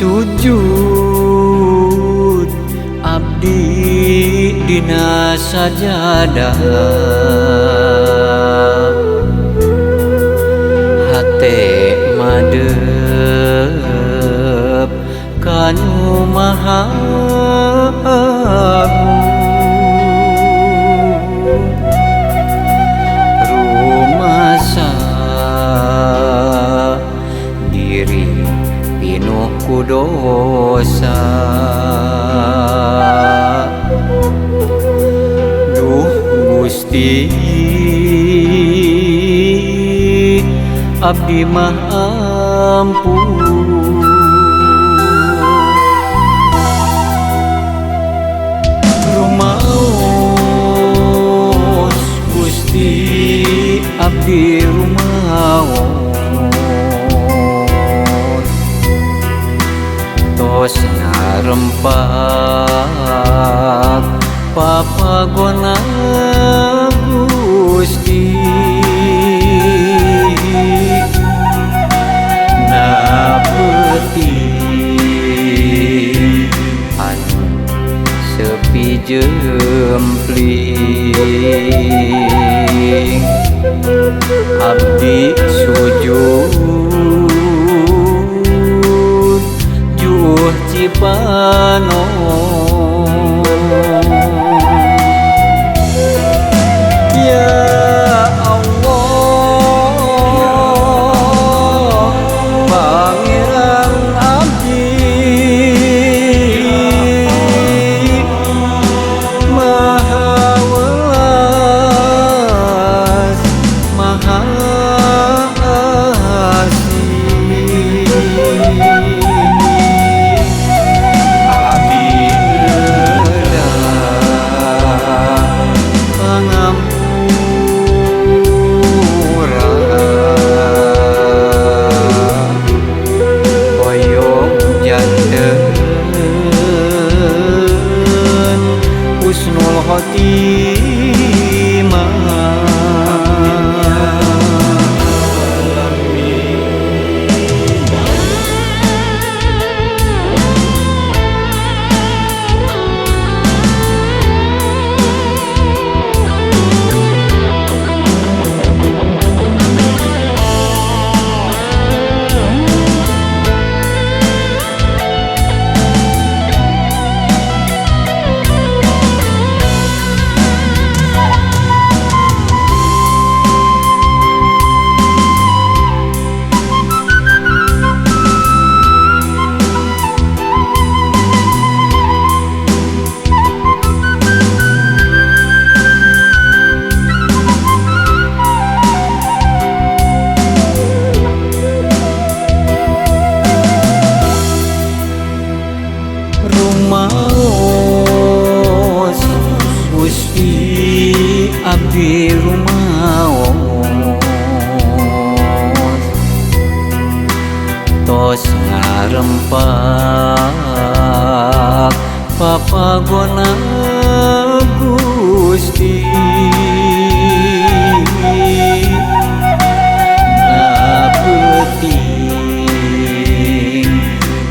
sujud abdi dina sajadah, hate madep kanu maha rumasa diri pinuh ku dosa. Duh Gusti abdi mah ampun, rumaos Gusti abdi rumaos, tos ngarempak papagona Gusti, na peuting anu sepi jempling, abdi sujud juh cipano. Ya Allah, Pangeran abdi maha welas maha asih, abdi husnul khotimah. Rumaos Gusti abdi rumaos, tos ngarempak papagona Gusti, na peuting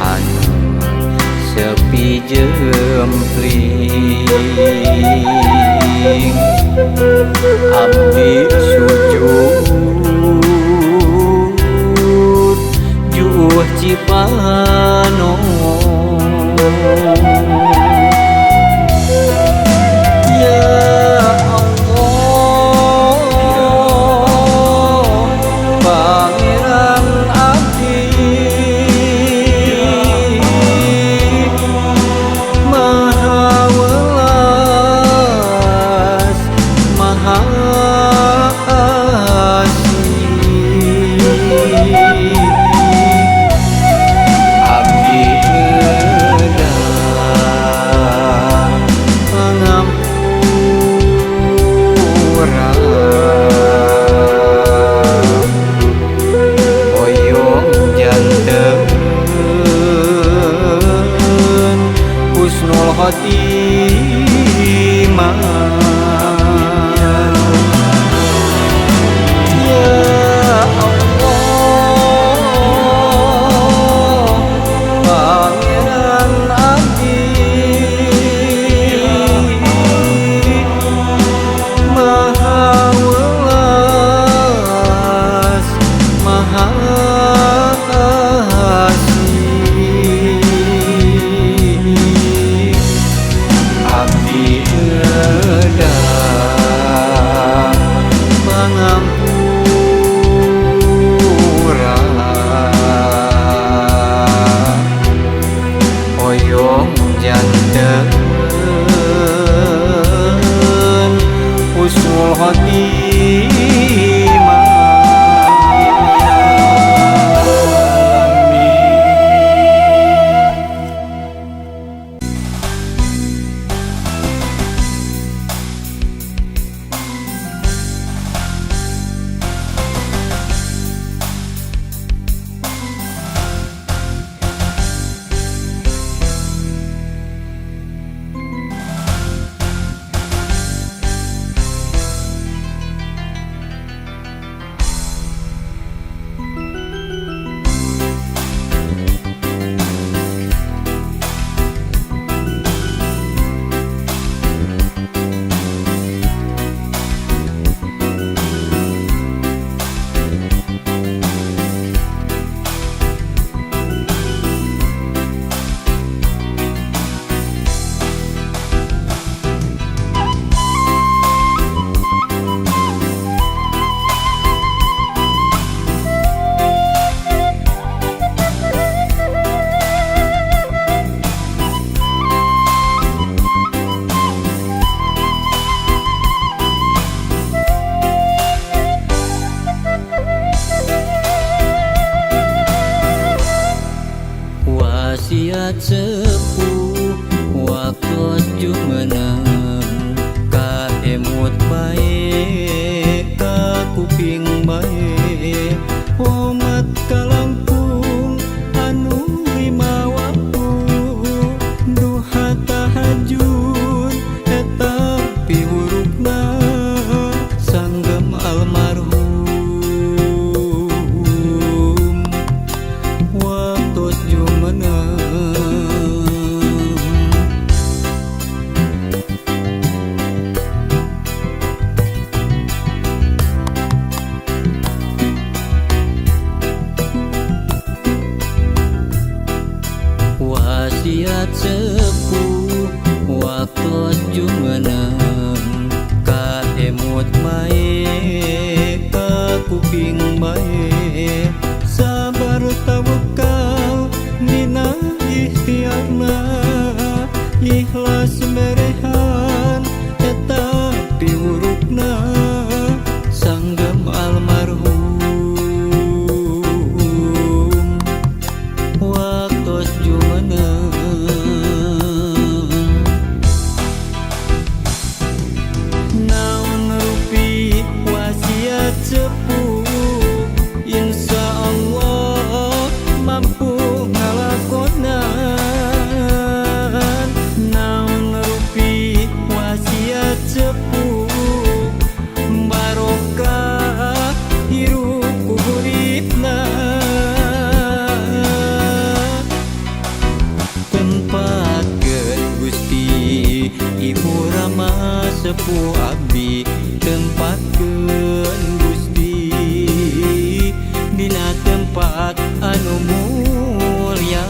anu sepi jempling, abdi sujud juh cipano. Abdi Abdi eueuh pangampura hoyong janten usul khotimah. Wasiat sepuh waktu jumeneng ka emut bae ka kuping bae umat ka Lampung anu lima waktu duha tahajud eta piwurukna sanggem almarhum waktu jumeneng. Wasiat sepuh waktu jumeneng ka emut bae ka kuping bae sabar tawakal dina ikhtiarna ikhlas merehan eta piwurukna sanggem almarhum waktu jumeneng. Naon rupi wasiat sepuh insya Allah mampu ngalakonan. Naon rupi wasiat sepuh barokah hirup kuburipna tempatkeun Gusti Ibu Rama sepuh abdi tempatkeun Gusti dina tempat anu mulya.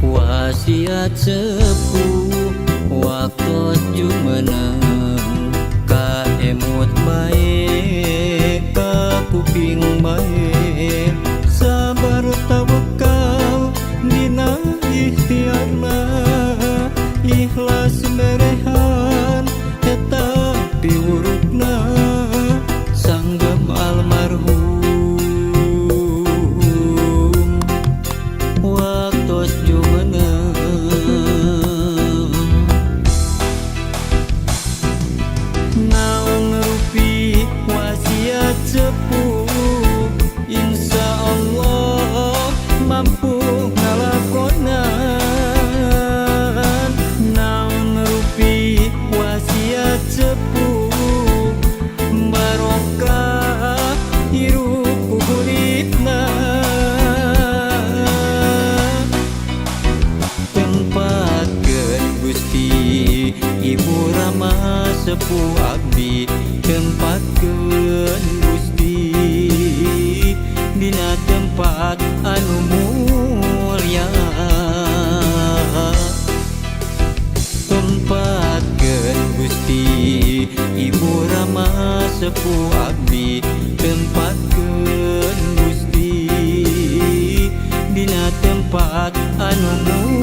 Wasiat sepuh waktu jumeneng ka emut bae ka kuping bae sepuh abdi tempatkeun Gusti dina tempat anu mulya. Tempatkeun Gusti Ibu Rama sepuh abdi tempatkeun Gusti dina tempat anu mulya.